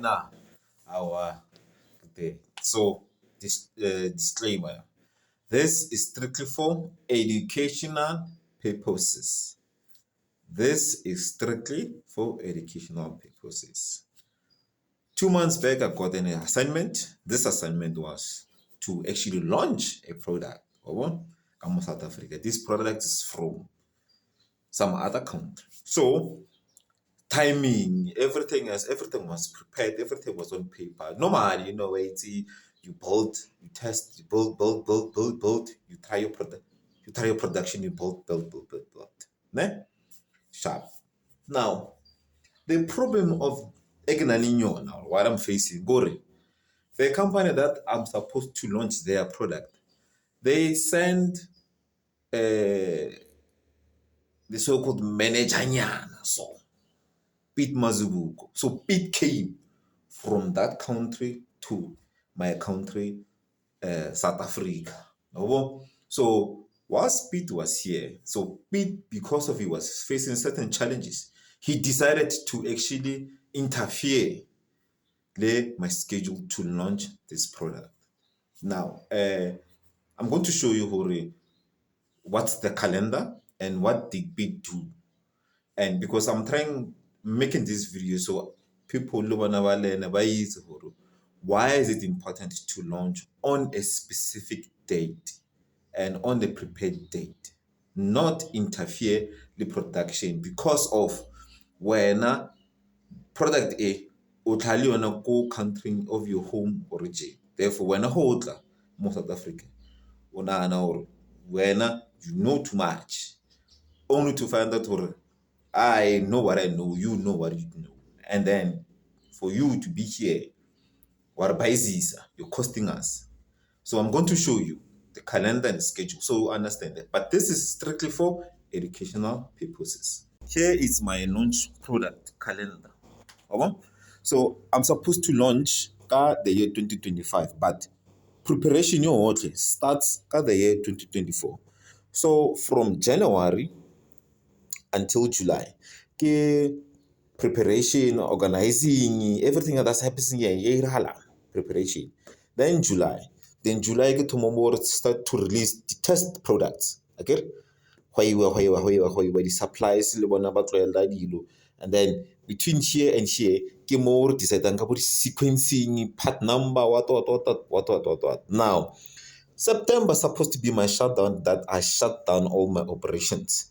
our so this disclaimer. This is strictly for educational purposes. This is strictly for educational purposes. 2 months back, I got an assignment. This assignment was to actually launch a product. Come South Africa. This product is from some other country. So timing, everything was prepared, everything was on paper. Normally, where it's you build, you test, you build, you try your product, you try your production, you build. Ne? Sharp. Now, the problem of Egnaninho now, what I'm facing, Gore, the company that I'm supposed to launch their product, they send the so-called manager, so Pete Mazubuko. So Pete came from that country to my country, South Africa. So whilst Pete was here, so Pete, because of he was facing certain challenges, he decided to actually interfere with my schedule to launch this product. Now, I'm going to show you, Hori, what's the calendar and what did Pete do. And because I'm making this video so people why is it important to launch on a specific date and on the prepared date, not interfere the production because of when product A utlali on a go country of your home origin. Therefore, when a hodla, most South Africa, when you know too much, only to find out I know what I know, you know what you know. And then for you to be here, you're costing us. So I'm going to show you the calendar and schedule so you understand that. But this is strictly for educational purposes. Here is my launch product calendar. So I'm supposed to launch the year 2025, but preparation starts the year 2024. So from January until July, preparation, organizing, everything that's happening here, preparation. Then July get to start to release the test products. Okay, the supplies, and then between here and here, get more deciding about sequencing, part number, what. Now, September supposed to be my shutdown that I shut down all my operations.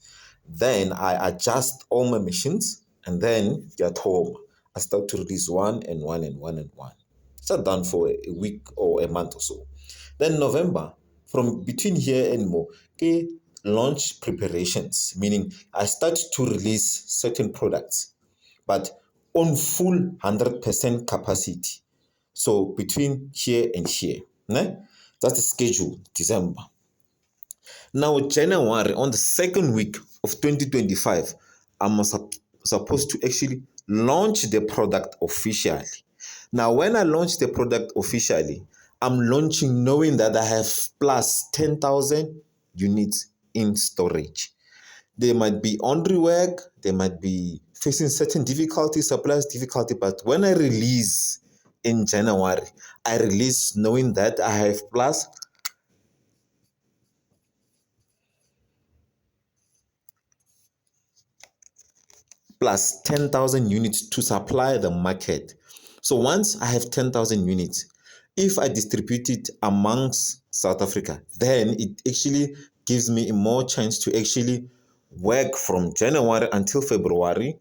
Then I adjust all my machines and then get home. I start to release one. Shut down for a week or a month or so. Then November, from between here and more, launch preparations, meaning I start to release certain products, but on full 100% capacity. So between here and here, that's the schedule, December. Now, January, on the second week of 2025, I'm supposed to actually launch the product officially. Now, when I launch the product officially, I'm launching knowing that I have plus 10,000 units in storage. They might be on rework, they might be facing certain difficulties, supplies difficulty, but when I release in January, I release knowing that I have plus 10,000 units to supply the market. So once I have 10,000 units, if I distribute it amongst South Africa, then it actually gives me more chance to actually work from January until February,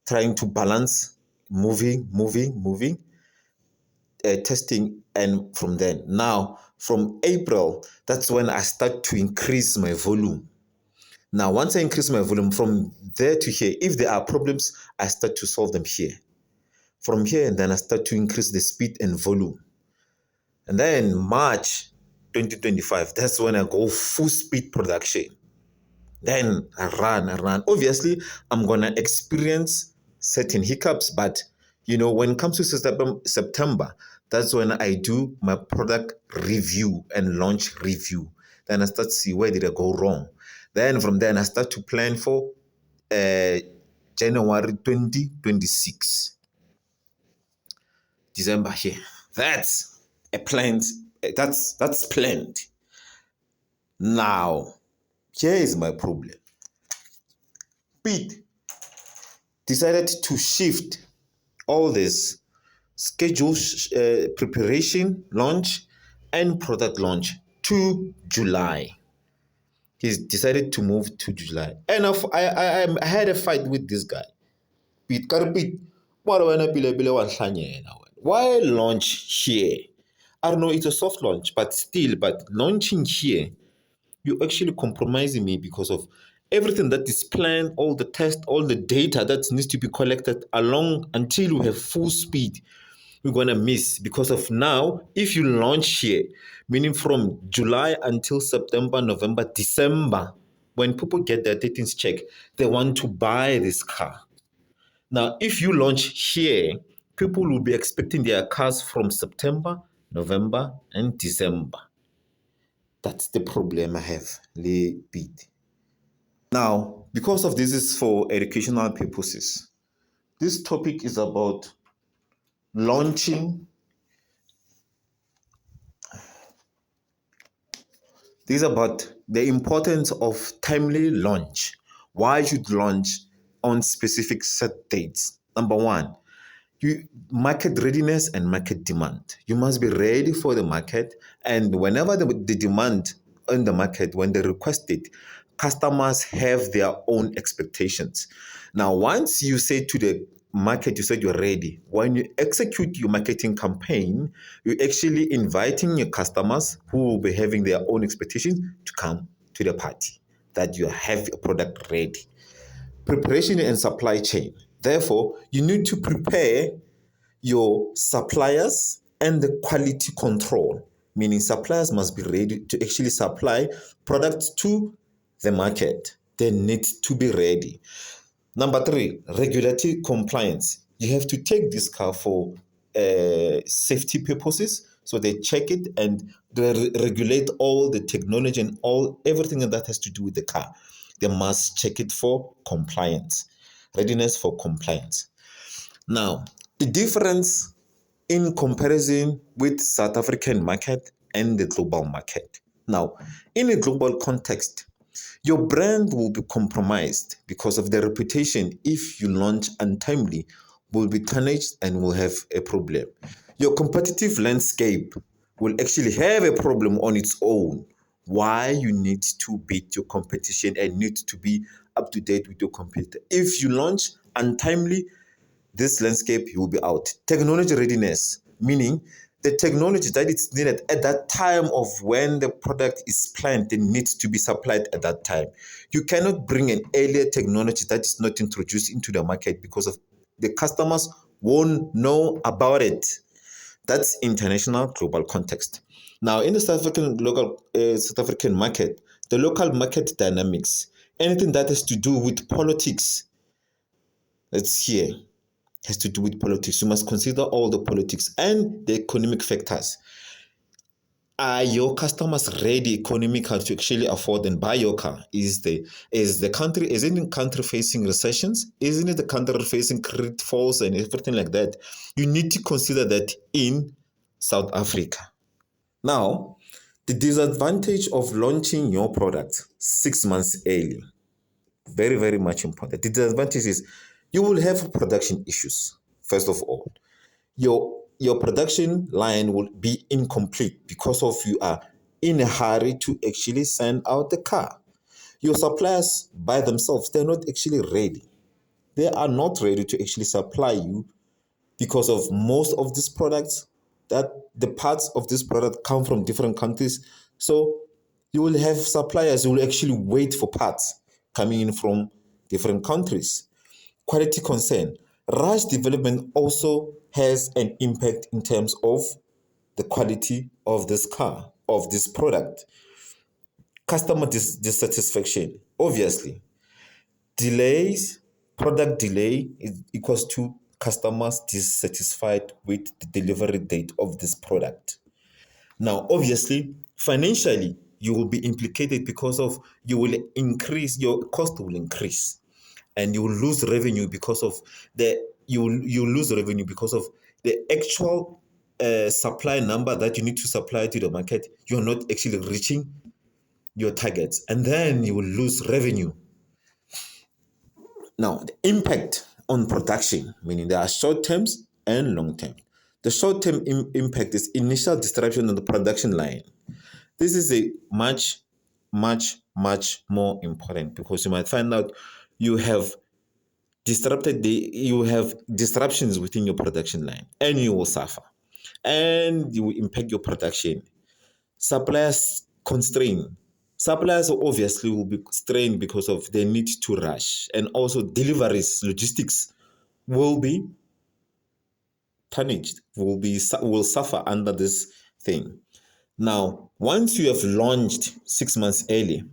trying to balance moving, testing, and from then. Now, from April, that's when I start to increase my volume. Now, once I increase my volume from there to here, if there are problems, I start to solve them here. From here, and then I start to increase the speed and volume. And then March 2025, that's when I go full speed production. Then I run. Obviously, I'm going to experience certain hiccups, but when it comes to September, that's when I do my product review and launch review. Then I start to see where did I go wrong. Then from then I start to plan for January 2026. December here. That's a planned, that's planned. Now, here is my problem. Pete decided to shift all this schedule preparation, launch, and product launch to July. He's decided to move to July. And I had a fight with this guy. Pete, why launch here? I don't know, it's a soft launch, but still, but launching here, you're actually compromising me because of everything that is planned, all the tests, all the data that needs to be collected along until we have full speed. We're going to miss because of now, if you launch here, meaning from July until September, November, December, when people get their datings check, they want to buy this car. Now, if you launch here, people will be expecting their cars from September, November, and December. That's the problem I have, le bit. Now, because of this is for educational purposes, this topic is about launching. This is about the importance of timely launch. Why you should launch on specific set dates? Number one, market readiness and market demand. You must be ready for the market, and whenever the demand in the market, when they request it, customers have their own expectations. Now, once you say to the market, you said you're ready. When you execute your marketing campaign, you're actually inviting your customers who will be having their own expectations to come to the party, that you have a product ready. Preparation and supply chain. Therefore, you need to prepare your suppliers and the quality control, meaning suppliers must be ready to actually supply products to the market. They need to be ready. Number three, regulatory compliance. You have to take this car for safety purposes. So they check it and they regulate all the technology and everything that has to do with the car. They must check it for compliance, readiness for compliance. Now, the difference in comparison with South African market and the global market. Now, in a global context, your brand will be compromised because of the reputation. If you launch untimely, will be tarnished and will have a problem. Your competitive landscape will actually have a problem on its own. Why you need to beat your competition and need to be up to date with your competitor. If you launch untimely, this landscape, you will be out. Technology readiness, meaning the technology that is needed at that time of when the product is planned, it needs to be supplied at that time. You cannot bring an earlier technology that is not introduced into the market because of the customers won't know about it. That's international global context. Now, in the South African market, the local market dynamics, anything that has to do with politics, that's here. Has to do with politics. You must consider all the politics and the economic factors. Are your customers ready economically to actually afford and buy your car? Is it the country facing recessions? Isn't it the country facing credit falls and everything like that? You need to consider that in South Africa. Now, the disadvantage of launching your product 6 months early, very, very much important. The disadvantage is you will have production issues. First of all, your production line will be incomplete because of you are in a hurry to actually send out the car. Your suppliers by themselves, they're not actually ready. They are not ready to actually supply you because of most of these products, that the parts of this product come from different countries. So you will have suppliers who will actually wait for parts coming in from different countries. Quality concern. Rush development also has an impact in terms of the quality of this car, of this product. Customer dissatisfaction. Obviously, product delay is equals to customers dissatisfied with the delivery date of this product. Now, obviously, financially, you will be implicated because of your cost will increase, and you will lose revenue because of the actual supply number that you need to supply to the market, you're not actually reaching your targets, and then you will lose revenue. Now, the impact on production, meaning there are short terms and long term. The short term impact is initial disruption on the production line. This is a much more important, because you might find out you have you have disruptions within your production line, and you will suffer, and you will impact your production. Suppliers constrain. Suppliers obviously will be strained because of their need to rush, and also deliveries, logistics will be punished, will suffer under this thing. Now, once you have launched 6 months early,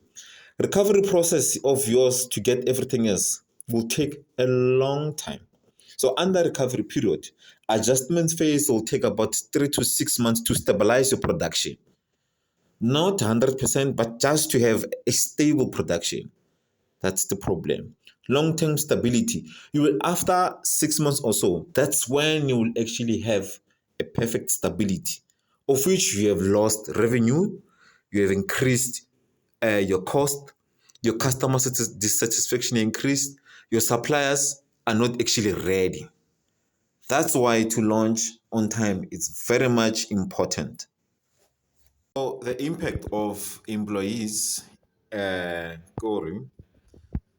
recovery process of yours to get everything else will take a long time. So under recovery period, adjustment phase will take about 3 to 6 months to stabilize your production. Not 100%, but just to have a stable production. That's the problem. Long-term stability. You will, after 6 months or so, that's when you will actually have a perfect stability, of which you have lost revenue, you have increased your cost, your customer dissatisfaction increased, your suppliers are not actually ready. That's why to launch on time is very much important. So the impact of employees, Corey,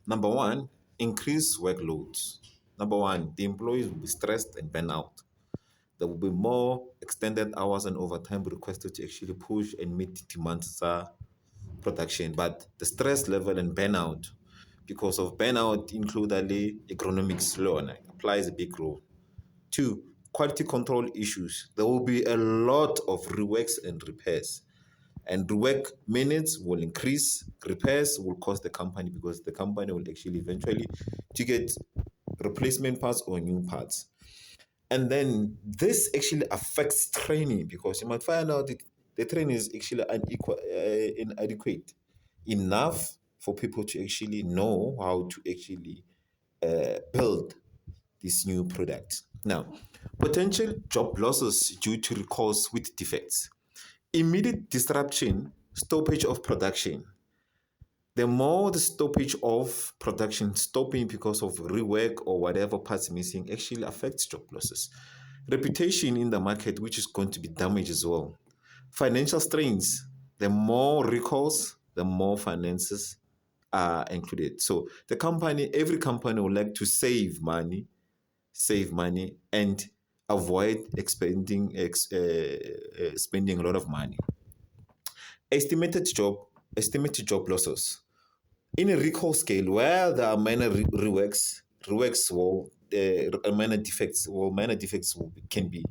number one, increased workloads. Number one, the employees will be stressed and burn out. There will be more extended hours and overtime requested to actually push and meet the demands of production. But the stress level and burnout, because of burnout, include economic slow and applies a big role. Two, quality control issues. There will be a lot of reworks and repairs. And rework minutes will increase, repairs will cost the company, because the company will actually eventually to get replacement parts or new parts. And then this actually affects training, because you might find out that the training is actually inadequate enough for people to actually know how to actually build this new product. Now, potential job losses due to recalls with defects. Immediate disruption, stoppage of production. The more the stoppage of production, stopping because of rework or whatever parts missing, actually affects job losses. Reputation in the market, which is going to be damaged as well. Financial strains. The more recalls, the more finances are included. So every company would like to save money, and avoid spending a lot of money. Estimated job losses. In a recall scale, where there are minor reworks will minor defects can be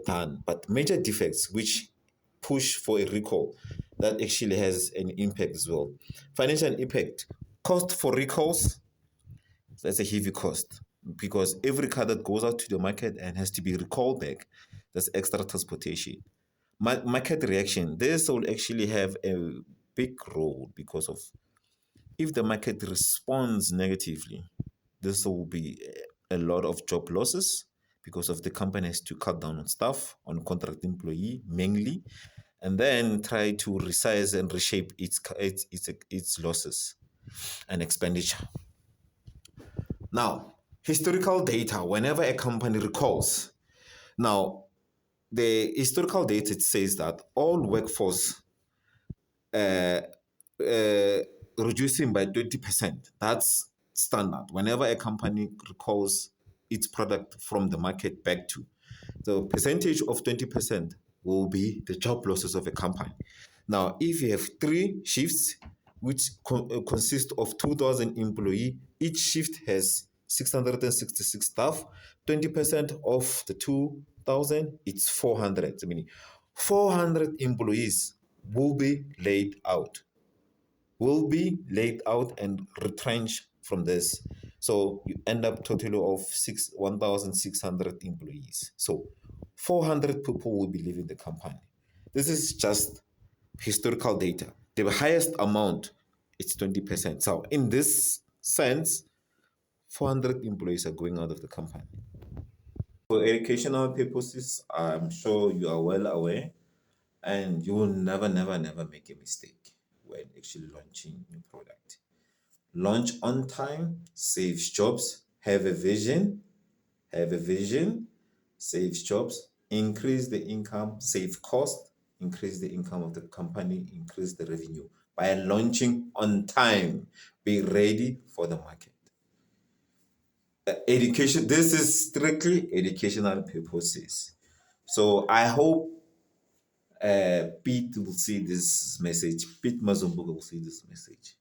done, but major defects which push for a recall, that actually has an impact as well. Financial impact, cost for recalls, that's a heavy cost, because every car that goes out to the market and has to be recalled back, that's extra transportation. Market reaction, this will actually have a big role, because of if the market responds negatively, this will be a lot of job losses, because of the company has to cut down on staff, on contract employee mainly, and then try to resize and reshape its losses and expenditure. Now, historical data, whenever a company recalls, now the historical data says that all workforce uh, uh, reducing by 20%. That's standard. Whenever a company recalls its product from the market back to, the percentage of 20% will be the job losses of a company. Now, if you have 3 shifts, which consist of 2,000 employees, each shift has 666 staff, 20% of the 2,000, it's 400. I mean, 400 employees will be laid out and retrenched from this. So you end up total of 1,600 employees. So 400 people will be leaving the company. This is just historical data. The highest amount is 20%. So in this sense, 400 employees are going out of the company. For educational purposes, I'm sure you are well aware, and you will never, never, never make a mistake when actually launching new product. Launch on time, saves jobs, have a vision, saves jobs, increase the income, save cost, increase the income of the company, increase the revenue by launching on time. Be ready for the market. Education, this is strictly educational purposes. So I hope Pete will see this message. Pete Mazumbuga will see this message.